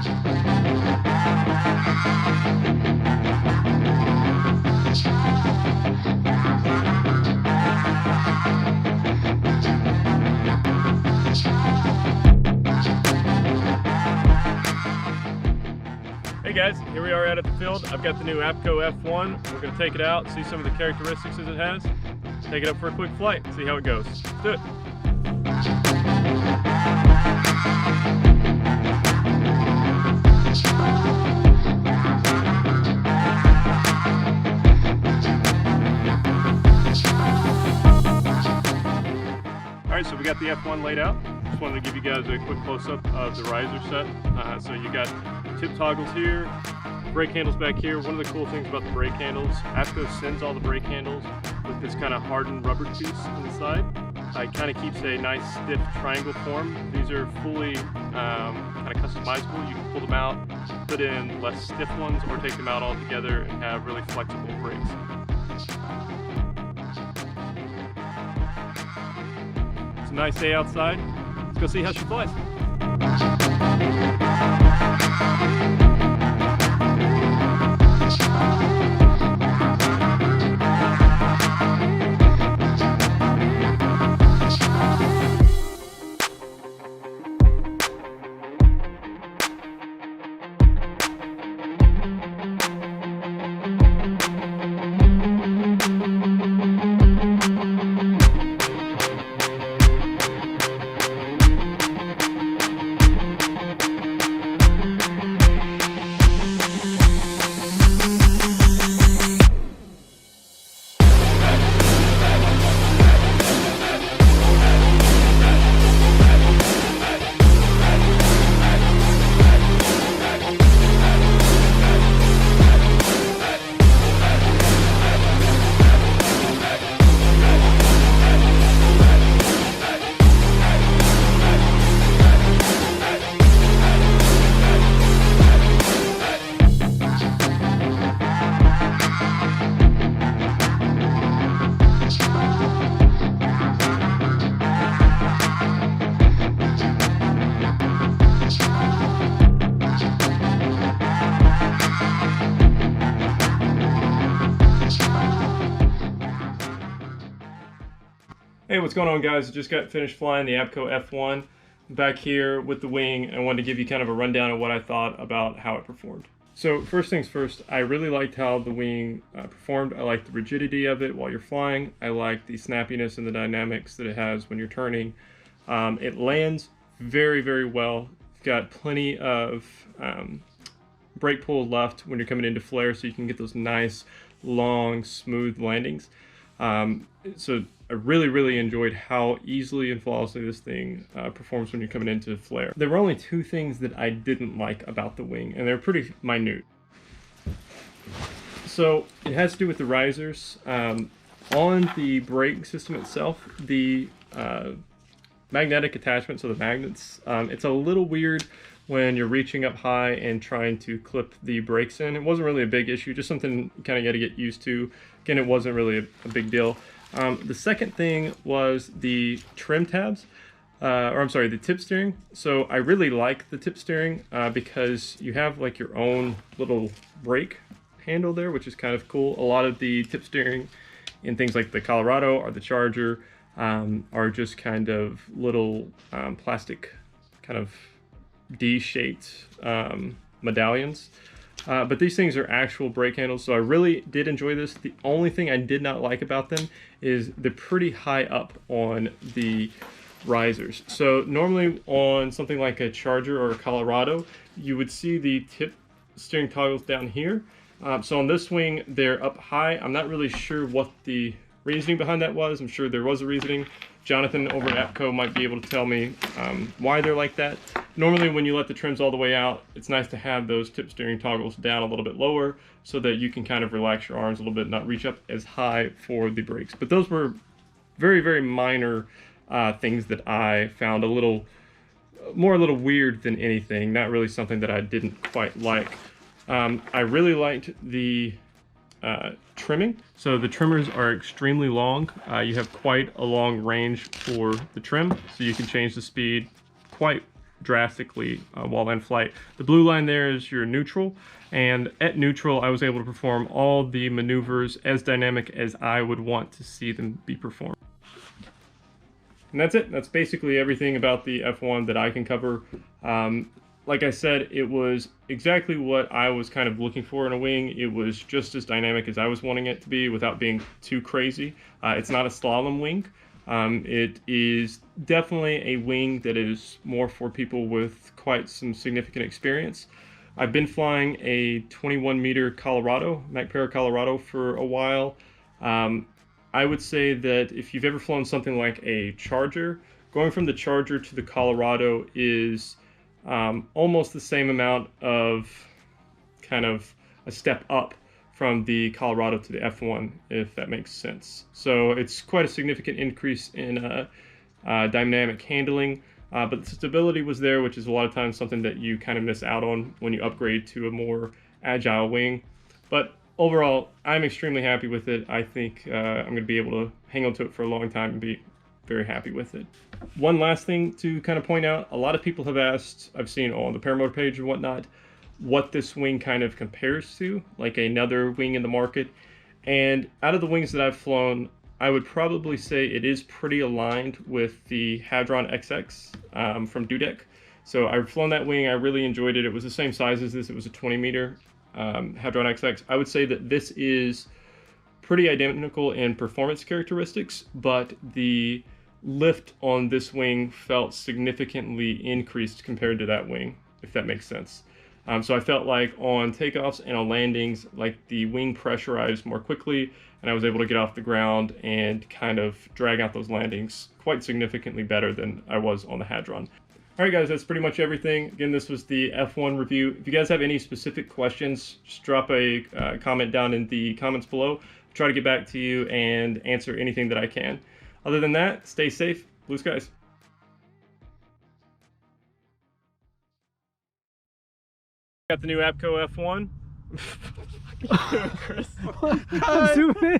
Hey guys, here we are out at the field. I've got the new Apco F1. We're going to take it out, see some of the characteristics as it has, take it up for a quick flight, see how it goes. Let's do it. Alright, so we got the F1 laid out. Just wanted to give you guys a quick close-up of the riser set. So you got tip toggles here, brake handles back here. One of the cool things about the brake handles, Apco sends all the brake handles with this kind of hardened rubber piece on the side. It kind of keeps a nice stiff triangle form. These are fully kind of customizable. You can pull them out, put in less stiff ones, or take them out altogether and have really flexible brakes. It's a nice day outside. Let's go see how she flies. Hey, what's going on guys? Just got finished flying the Apco F1 back here with the wing, and I wanted to give you kind of a rundown of what I thought about how it performed. So first things first, I really liked how the wing performed. I liked the rigidity of it while you're flying. I liked the snappiness and the dynamics that it has when you're turning. It lands very, very well. It's got plenty of brake pull left when you're coming into flare, so you can get those nice, long, smooth landings. So I really enjoyed how easily and flawlessly this thing performs when you're coming into flare. There were only two things that I didn't like about the wing, and they're pretty minute. So it has to do with the risers. On the brake system itself, the magnetic attachment, so the magnets, it's a little weird when you're reaching up high and trying to clip the brakes in. It wasn't really a big issue, just something you kind of got to get used to. Again, it wasn't really a big deal. The second thing was the trim tabs, the tip steering. So I really like the tip steering because you have like your own little brake handle there, which is kind of cool. A lot of the tip steering in things like the Colorado or the Charger are just kind of little plastic kind of D-shaped medallions. But these things are actual brake handles, so I really did enjoy this. The only thing I did not like about them is they're pretty high up on the risers. So normally on something like a Charger or a Colorado, you would see the tip steering toggles down here. So on this wing, they're up high. I'm not really sure what the reasoning behind that was. I'm sure there was a reasoning. Jonathan over at Apco might be able to tell me why they're like that. Normally when you let the trims all the way out, it's nice to have those tip steering toggles down a little bit lower so that you can kind of relax your arms a little bit, not reach up as high for the brakes. But those were very minor things that I found a little weird than anything, not really something that I didn't quite like. I really liked the trimming. So the trimmers are extremely long. You have quite a long range for the trim, so you can change the speed quite drastically while in flight. The blue line there is your neutral, and at neutral I was able to perform all the maneuvers as dynamic as I would want to see them be performed. And that's it. That's basically everything about the F1 that I can cover. Like I said, it was exactly what I was kind of looking for in a wing. It was just as dynamic as I was wanting it to be without being too crazy. It's not a slalom wing. It is definitely a wing that is more for people with quite some significant experience. I've been flying a 21 meter Colorado, MacPara Colorado, for a while. I would say that if you've ever flown something like a Charger, going from the Charger to the Colorado is almost the same amount of kind of a step up from the Colorado to the F1, if that makes sense. So it's quite a significant increase in dynamic handling, but the stability was there, which is a lot of times something that you kind of miss out on when you upgrade to a more agile wing. But overall, I'm extremely happy with it. I think I'm going to be able to hang on to it for a long time and be very happy with it. One last thing to kind of point out, a lot of people have asked, I've seen on the Paramotor page and whatnot, what this wing kind of compares to, like another wing in the market. And out of the wings that I've flown, I would probably say it is pretty aligned with the Hadron XX from Dudek. So I've flown that wing, I really enjoyed it. It was the same size as this, it was a 20 meter Hadron XX. I would say that this is pretty identical in performance characteristics, but the lift on this wing felt significantly increased compared to that wing, if that makes sense. So I felt like on takeoffs and on landings, like the wing pressurized more quickly, and I was able to get off the ground and kind of drag out those landings quite significantly better than I was on the Hadron. All right, guys, that's pretty much everything. Again, this was the F1 review. If you guys have any specific questions, just drop a comment down in the comments below. I'll try to get back to you and answer anything that I can. Other than that, stay safe. Blue skies. Got the new Apco F1. Chris. Zoom in.